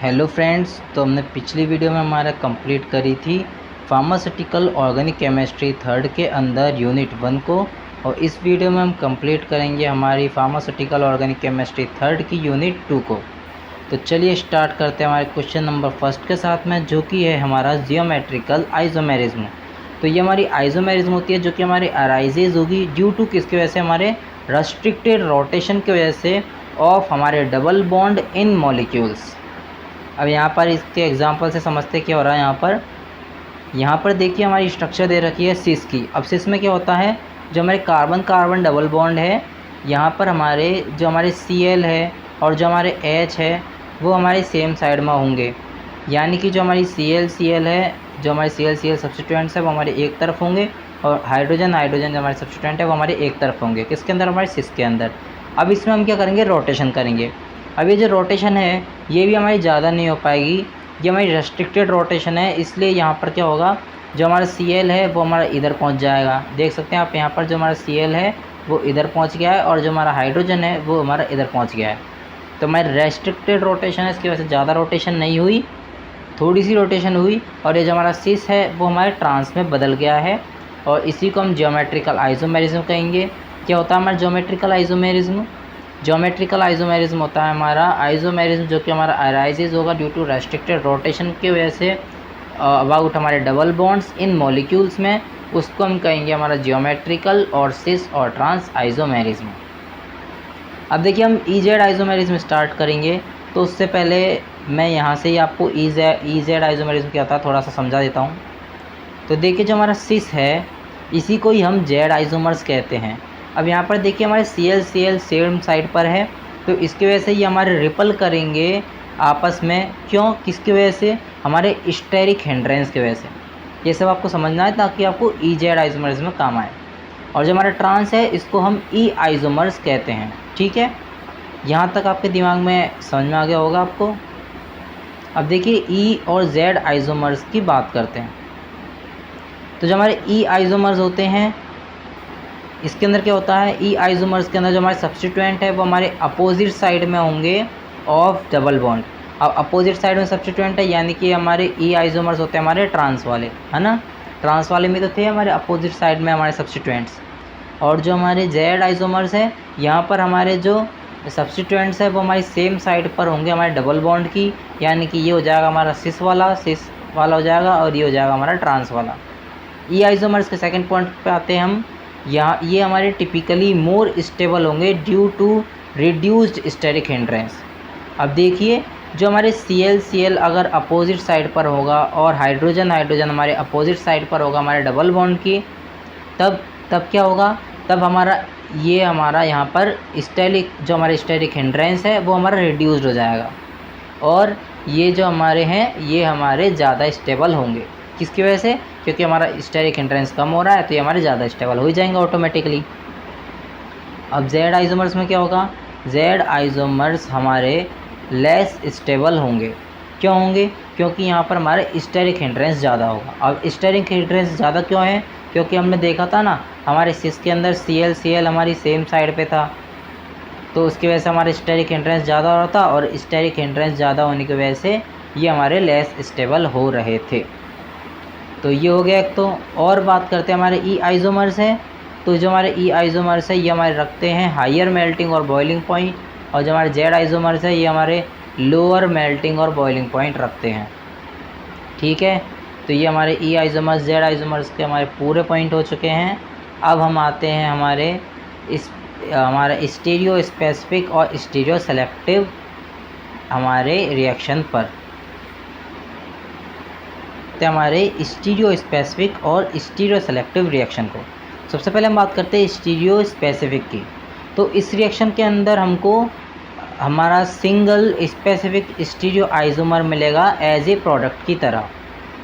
Hello friends, तो हमने पिछली वीडियो में हमारा कंप्लीट करी थी फार्मास्यूटिकल ऑर्गेनिक केमिस्ट्री थर्ड के अंदर यूनिट 1 को। और इस वीडियो में हम कंप्लीट करेंगे हमारी फार्मास्यूटिकल ऑर्गेनिक केमिस्ट्री थर्ड की यूनिट 2 को। तो चलिए स्टार्ट करते हैं हमारे क्वेश्चन नंबर फर्स्ट के साथ में, जो कि है हमारा जियोमेट्रिकल आइसोमेरिज्म। तो ये हमारी आइसोमेरिज्म होती है जो कि हमारी अराइजेज होगी ड्यू टू किसकी वजह से, हमारे रेस्ट्रिक्टेड रोटेशन की वजह से ऑफ हमारे डबल बॉन्ड इन मॉलिक्यूल्स। अब यहाँ पर इसके एग्जांपल से समझते क्या हो रहा है। यहाँ पर देखिए हमारी स्ट्रक्चर दे रखी है सिस की। अब सिस में क्या होता है, जो हमारे कार्बन कार्बन डबल बॉन्ड है, यहाँ पर हमारे जो हमारे Cl है और जो हमारे H है वो हमारे सेम साइड में होंगे। यानी कि जो हमारी Cl है, जो हमारे Cl सब्स्टिट्यूएंट्स है वो हमारे एक तरफ होंगे, और हाइड्रोजन जो हमारे सब्स्टिट्यूएंट है वो हमारे एक तरफ होंगे। किसके अंदर, हमारे सिस के अंदर। अब इसमें हम क्या करेंगे, रोटेशन करेंगे। अब ये जो रोटेशन है ये भी हमारी ज़्यादा नहीं हो पाएगी, ये हमारी रेस्ट्रिक्टेड रोटेशन है। इसलिए यहाँ पर क्या होगा, जो हमारा Cl है वो हमारा इधर पहुँच जाएगा। देख सकते हैं आप यहाँ पर जो हमारा Cl है वो इधर पहुँच गया है, और जो हमारा हाइड्रोजन है वो हमारा इधर पहुँच गया है। तो हमारी रेस्ट्रिक्टेड रोटेशन है, इसकी वजह से ज़्यादा रोटेशन नहीं हुई, थोड़ी सी रोटेशन हुई। और ये जो हमारा सिस है वो हमारे ट्रांस में बदल गया है, और इसी को हम जियोमेट्रिकल आइसोमेरिज्म कहेंगे। क्या होता है हमारा ज्योमेट्रिकल आइसोमेरिज्म? ज्योमेट्रिकल आइसोमेरिज्म होता है हमारा आइसोमेरिज्म जो कि हमारा अराइजेज होगा ड्यू टू रेस्ट्रिक्टेड रोटेशन की वजह से अबाउट हमारे डबल बॉन्ड्स इन मॉलिक्यूल्स में। उसको हम कहेंगे हमारा जियोमेट्रिकल और सिस और ट्रांस आइसोमेरिज्म। अब देखिए हम ईजेड आइसोमेरिज्म स्टार्ट करेंगे, तो उससे पहले मैं यहाँ से ही आपको ईजेड आइसोमेरिज्म क्या होता है थोड़ा सा समझा देता हूँ। तो देखिए जो हमारा सिस है इसी को ही हम जेड आइसोमर्स कहते हैं। अब यहाँ पर देखिए हमारे Cl सेम साइड पर है, तो इसकी वजह से ये हमारे रिपल करेंगे आपस में। क्यों, किसकी वजह से, हमारे स्टेरिक हिंड्रेंस की वजह से। ये सब आपको समझना है ताकि आपको ईजेड आइसोमर्स में काम आए। और जो हमारा ट्रांस है इसको हम ई आइसोमर्स कहते हैं। ठीक है, यहाँ तक आपके दिमाग में समझ में आ गया होगा आपको। अब देखिए ई और जेड आइसोमर्स की बात करते हैं। तो जो हमारे ई आइसोमर्स होते हैं इसके अंदर क्या होता है, ई आइसोमर्स के अंदर जो हमारे सब्स्टिट्यूएंट है वो हमारे अपोजिट साइड में होंगे ऑफ डबल बॉन्ड। अब अपोजिट साइड में सब्स्टिट्यूएंट है, यानी कि हमारे ई आइसोमर्स होते हैं हमारे ट्रांस वाले, है ना। ट्रांस वाले में तो थे हमारे अपोजिट साइड में हमारे सब्स्टिट्यूएंट्स। और जो हमारे जेड आइसोमर्स है यहाँ पर हमारे जो सब्स्टिट्यूएंट्स है वो हमारी सेम साइड पर होंगे हमारे डबल बॉन्ड की। यानी कि ये हो जाएगा हमारा सिस वाला हो जाएगा, और ये हो जाएगा हमारा ट्रांस वाला। ई आइसोमर्स के सेकेंड पॉइंट पे आते हैं हम। यहाँ ये हमारे टिपिकली मोर स्टेबल होंगे due to reduced steric hindrance. अब देखिए जो हमारे Cl अगर अपोजिट साइड पर होगा और हाइड्रोजन हमारे अपोजिट साइड पर होगा हमारे डबल बॉन्ड की, तब क्या होगा, तब हमारा यहाँ पर जो हमारे स्टेरिक हिंड्रेंस है वो हमारा रिड्यूस्ड हो जाएगा, और ये जो हमारे हैं ये हमारे ज़्यादा स्टेबल होंगे। किसकी वजह से, क्योंकि हमारा स्टेरिक हिंड्रेंस कम हो रहा है, तो ये हमारे ज़्यादा स्टेबल हो जाएंगे ऑटोमेटिकली। अब जेड आइसोमर्स में क्या होगा, जेड आइसोमर्स हमारे लेस स्टेबल होंगे। क्यों होंगे, क्योंकि यहाँ पर हमारे स्टेरिक हिंड्रेंस ज़्यादा होगा। अब स्टेरिक हिंड्रेंस ज़्यादा क्यों है, क्योंकि हमने देखा था ना हमारे सिस के अंदर Cl हमारी सेम साइड पे था, तो उसकी वजह से हमारे स्टेरिक हिंड्रेंस ज़्यादा हो रहा था, और स्टेरिक हिंड्रेंस ज़्यादा होने की वजह से ये हमारे लेस स्टेबल हो रहे थे। तो ये हो गया एक। तो और बात करते हैं हमारे ई आइसोमर्स हैं। तो जो हमारे ई आइसोमर्स है ये हमारे रखते हैं हायर मेल्टिंग और बॉइलिंग पॉइंट, और जो हमारे जेड आइसोमर्स है ये हमारे लोअर मेल्टिंग और बॉइलिंग पॉइंट रखते हैं। ठीक है, तो ये हमारे ई आइसोमर्स जेड आइसोमर्स के हमारे पूरे पॉइंट हो चुके हैं। अब हम आते हैं हमारे स्टीरियो स्पेसिफिक और स्टीरियो सेलेक्टिव हमारे रिएक्शन पर। हमारे स्टीरियो स्पेसिफिक और स्टीरियो सेलेक्टिव रिएक्शन को सबसे पहले हम बात करते हैं स्टीरियो स्पेसिफिक की। तो इस रिएक्शन के अंदर हमको हमारा सिंगल स्पेसिफिक स्टीरियो आइसोमर मिलेगा एज ए प्रोडक्ट की तरह।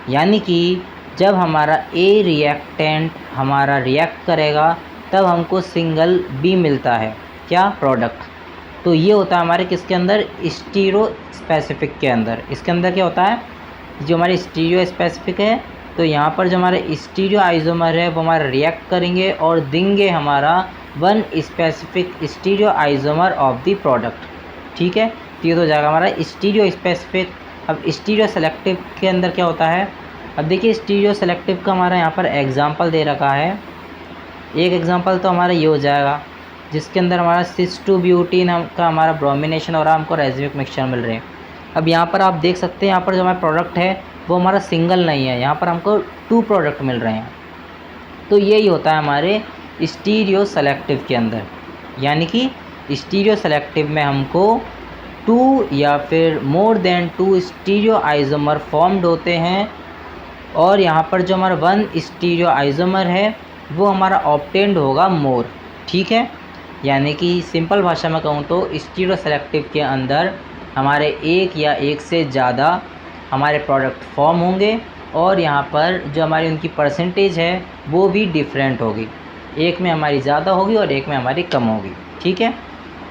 यानी कि जब हमारा ए रिएक्टेंट हमारा रिएक्ट करेगा तब हमको सिंगल बी मिलता है, क्या, प्रोडक्ट। तो ये होता है हमारे किसके अंदर, स्टीरियो स्पेसिफिक के अंदर। इसके अंदर क्या होता है, जो हमारे स्टीरियो स्पेसिफिक है, तो यहाँ पर जो हमारे स्टीरियो आइसोमर है वो हमारा रिएक्ट करेंगे और देंगे हमारा one specific stereo isomer of the product. ठीक है, तो ये तो हो जाएगा हमारा स्टीरियो स्पेसिफिक अब स्टीरियो सेलेक्टिव के अंदर क्या होता है, अब देखिए स्टीरियो सेलेक्टिव का हमारा यहाँ पर एग्जाम्पल दे रखा है। एक एग्जांपल तो हमारा ये हो जाएगा जिसके अंदर हमारा सिस 2 ब्यूटीन का हमारा ब्रोमिनेशन और हमको रेजिमिक मिक्सचर मिल रहे हैं। अब यहाँ पर आप देख सकते हैं यहाँ पर जो हमारा प्रोडक्ट है वो हमारा सिंगल नहीं है, यहाँ पर हमको 2 प्रोडक्ट मिल रहे हैं। तो यही होता है हमारे स्टीरियो सेलेक्टिव के अंदर, यानी कि स्टीरियो सेलेक्टिव में हमको 2 या फिर more than 2 stereo isomer formed होते हैं, और यहाँ पर जो हमारा 1 स्टीरियो आइसोमर है वो हमारा ऑब्टेन्ड होगा मोर। ठीक है, यानी कि सिंपल भाषा में कहूँ तो स्टीरियो सेलेक्टिव के अंदर हमारे एक या एक से ज़्यादा हमारे प्रोडक्ट फॉर्म होंगे, और यहाँ पर जो हमारी उनकी परसेंटेज है वो भी डिफरेंट होगी, एक में हमारी ज़्यादा होगी और एक में हमारी कम होगी। ठीक है,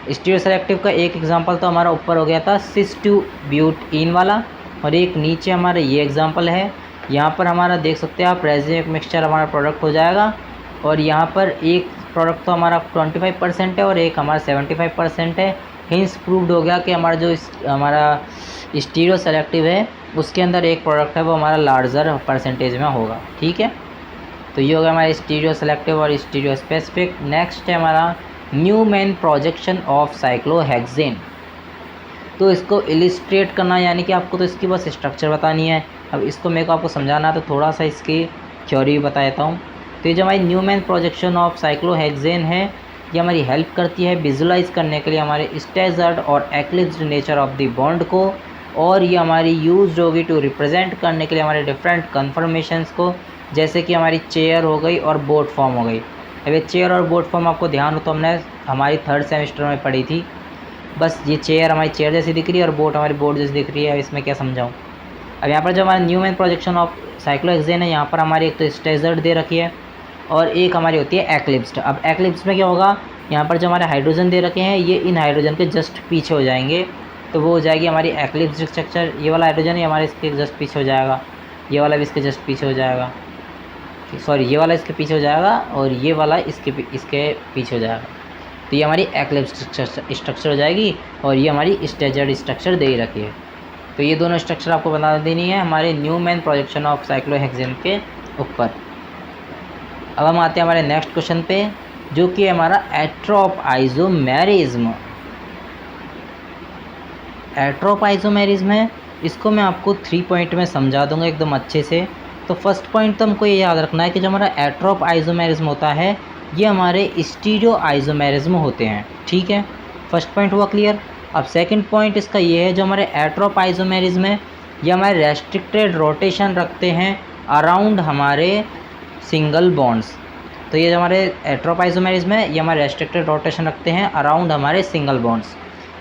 स्टीरियो सेलेक्टिव का एक एग्जांपल तो हमारा ऊपर हो गया था सिस 2 ब्यूटीन वाला, और एक नीचे हमारा ये एग्जांपल है। यहाँ पर हमारा देख सकते हैं आप रेजिमिक मिक्सचर हमारा प्रोडक्ट हो जाएगा, और यहाँ पर एक प्रोडक्ट तो हमारा 25% है और एक हमारा 75% है। हिंस प्रूव्ड हो गया कि हमारा जो हमारा स्टीरियो सेलेक्टिव है उसके अंदर एक प्रोडक्ट है वो हमारा लार्जर परसेंटेज में होगा। ठीक है, तो ये होगा हमारा स्टीरियो सेलेक्टिव और स्टीरियो स्पेसिफिक। नेक्स्ट है हमारा न्यूमैन प्रोजेक्शन ऑफ साइक्लोहेक्सेन। तो इसको इलिस्ट्रेट करना, यानी कि आपको तो इसकी बस स्ट्रक्चर बतानी है। अब इसको मेरे को आपको समझाना है तो थोड़ा सा इसकी थ्योरी बता देता हूँ। तो ये जो हमारी न्यूमैन प्रोजेक्शन ऑफ साइक्लोहेक्सेन है ये हमारी हेल्प करती है विजुलाइज करने के लिए हमारे स्टेजर्ड और एक्लिप्स्ड नेचर ऑफ द बॉन्ड को, और ये हमारी यूज होगी टू रिप्रेजेंट करने के लिए हमारे डिफरेंट कन्फर्मेशंस को, जैसे कि हमारी चेयर हो गई और बोट फॉर्म हो गई। अब ये चेयर और बोट फॉर्म आपको ध्यान हो तो हमने हमारी 3rd सेमेस्टर में पढ़ी थी। बस ये चेयर हमारी चेयर जैसी दिख रही है और बोट हमारी बोट जैसी दिख रही है। अब इसमें क्या समझाऊँ। अब यहाँ पर जो हमारा न्यूमैन प्रोजेक्शन ऑफ साइक्लोहेक्सेन है यहाँ पर हमारी एक तो स्टेजर्ड दे रखी है और एक हमारी होती है एक्लिप्स्ड। अब एक्लिप्स्ड में क्या होगा, यहाँ पर जो हमारे हाइड्रोजन दे रखे हैं ये इन हाइड्रोजन के जस्ट पीछे हो जाएंगे, तो वो हो जाएगी हमारी एक्लिप्स्ड स्ट्रक्चर। ये वाला हाइड्रोजन है हमारे इसके जस्ट पीछे हो जाएगा, ये वाला भी इसके जस्ट पीछे हो जाएगा, सॉरी ये वाला इसके पीछे हो जाएगा और ये वाला इसके पीछे हो जाएगा। तो ये हमारी एक्लिप्स्ड स्ट्रक्चर हो जाएगी और ये हमारी स्टेजर्ड स्ट्रक्चर दे रखी है। तो ये दोनों स्ट्रक्चर आपको बता देनी है हमारे न्यूमैन प्रोजेक्शन ऑफ साइक्लोहेक्सेन के ऊपर। अब हम आते हैं हमारे नेक्स्ट क्वेश्चन पे, जो कि हमारा एट्रोप आइसोमेरिज्म। एट्रोप आइसोमेरिज्म है, इसको मैं आपको 3 पॉइंट में समझा दूंगा एकदम अच्छे से। तो फर्स्ट पॉइंट तो हमको ये याद रखना है कि जो हमारा एट्रोप आइसोमेरिज्म होता है ये हमारे स्टीरियो आइसोमेरिज्म होते हैं। ठीक है, फर्स्ट पॉइंट हुआ क्लियर। अब सेकंड पॉइंट इसका ये है जो हमारे एट्रोप आइसोमेरिज्म है ये हमारे रेस्ट्रिक्टेड रोटेशन रखते हैं अराउंड हमारे सिंगल बॉन्ड्स। तो ये जो हमारे एट्रोप आइसोमेरिज्म है ये हमारे रेस्ट्रिक्टेड रोटेशन रखते हैं अराउंड हमारे सिंगल बॉन्ड्स।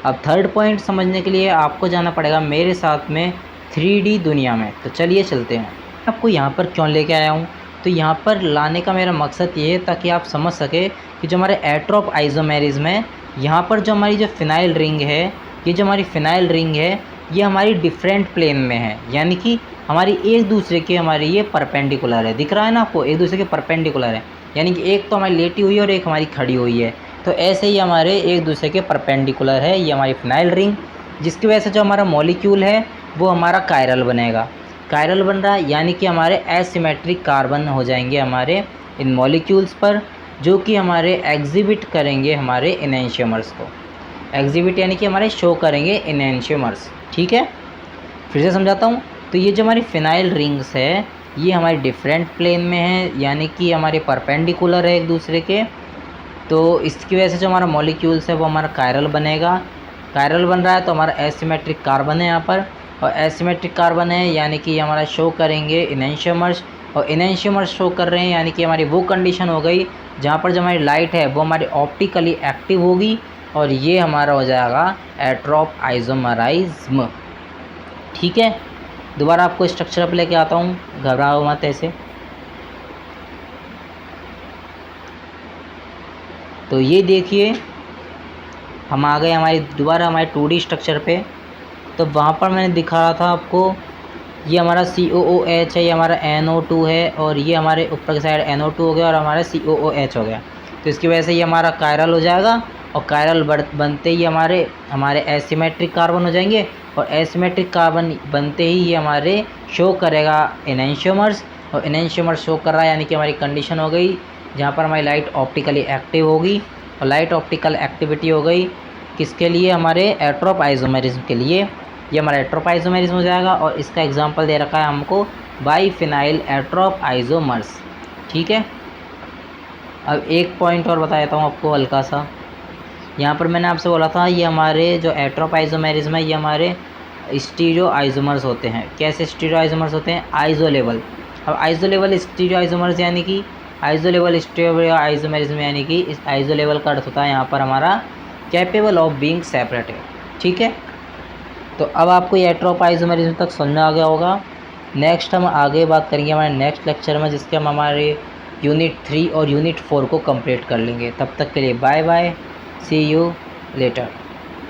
अब थर्ड पॉइंट समझने के लिए आपको जाना पड़ेगा मेरे साथ में 3D दुनिया में। तो चलिए चलते हैं। आपको यहाँ पर क्यों लेके आया हूँ, तो यहाँ पर लाने का मेरा मकसद ये है ताकि आप समझ सके कि जो हमारे एट्रोप आइसोमेरिज्म है यहाँ पर जो हमारी जो फिनाइल रिंग है ये जो हमारी फिनाइल रिंग है ये हमारी डिफरेंट प्लेन में है, यानी कि हमारी एक दूसरे के हमारी ये परपेंडिकुलर है। दिख रहा है ना आपको, एक दूसरे के परपेंडिकुलर है, यानी कि एक तो हमारी लेटी हुई है और एक हमारी खड़ी हुई है। तो ऐसे ही हमारे एक दूसरे के परपेंडिकुलर है ये हमारी फिनाइल रिंग, जिसकी वजह से जो हमारा मॉलिक्यूल है वो हमारा कायरल बनेगा। कायरल बन रहा है यानी कि हमारे एसिमेट्रिक कार्बन हो जाएंगे हमारे इन मॉलिक्यूल्स पर, जो कि हमारे एग्जिबिट करेंगे हमारे इनेंशियमर्स को। एग्जिबिट यानी कि हमारे शो करेंगे इनेंशियमर्स। ठीक है, फिर से समझाता हूँ। तो ये जो हमारी फिनाइल रिंग्स है ये हमारे डिफरेंट प्लेन में है, यानी कि हमारे परपेंडिकुलर है एक दूसरे के। तो इसकी वजह से जो हमारा मॉलिक्यूल्स है वो हमारा कायरल बनेगा। कायरल बन रहा है तो हमारा एसिमेट्रिक कार्बन है यहाँ पर, और एसिमेट्रिक कार्बन है यानी कि हमारा शो करेंगे इनेंशियमर्स, और इनेंशियमर्स शो कर रहे हैं यानी कि हमारी वो कंडीशन हो गई जहाँ पर जो हमारी लाइट है वो हमारी ऑप्टिकली एक्टिव होगी, और ये हमारा हो जाएगा एट्रोप आइसोमेरिज्म। ठीक है, दोबारा आपको स्ट्रक्चर पर लेके आता हूँ, घबराओ मत ऐसे। तो ये देखिए हम आ गए हमारी दोबारा हमारे 2D स्ट्रक्चर पे। तो वहाँ पर मैंने दिखा रहा था आपको ये हमारा COOH है, ये हमारा NO2 है, और ये हमारे ऊपर के साइड NO2 हो गया और हमारा COOH हो गया। तो इसकी वजह से ये हमारा कायरल हो जाएगा, और कायरल बनते ही हमारे एसिमेट्रिक कार्बन हो जाएंगे, और एसिमेट्रिक कार्बन बनते ही ये हमारे शो करेगा एनेंशियोमर्स, और एनेंशियोमर्स शो कर रहा है यानी कि हमारी कंडीशन हो गई जहाँ पर हमारी लाइट ऑप्टिकली एक्टिव होगी। और लाइट ऑप्टिकल एक्टिविटी हो गई किसके लिए, हमारे एट्रोप आइसोमेरिज्म के लिए। ये हमारा एट्रोप आइसोमेरिज्म हो जाएगा और इसका एग्जांपल दे रखा है हमको बाईफिनाइल एट्रोप आइसोमर्स। ठीक है, अब एक पॉइंट और बता देता हूँ आपको हल्का सा। यहाँ पर मैंने आपसे बोला था ये हमारे जो एट्रोप आइसोमेरिज्म है ये हमारे स्टीरियो आइसोमर्स होते हैं। कैसे स्टीरियो आइसोमर्स होते हैं, आइसोलेबल। अब आइसोलेबल स्टीरियो आइसोमर्स यानी कि आइसोलेबल स्टीरियो आइसोमेरिज्म यानी कि इस आइसोलेबल का अर्थ होता है यहाँ पर हमारा कैपेबल ऑफ बीइंग सेपरेटेड। ठीक है, तो अब आपको ये एट्रोप आइसोमेरिज्म तक समझ में आ गया होगा। नेक्स्ट हम आगे बात करेंगे हमारे नेक्स्ट लेक्चर में, जिसके हम हमारे यूनिट 3 और यूनिट 4 को कंप्लीट कर लेंगे। तब तक के लिए bye bye, see you letter.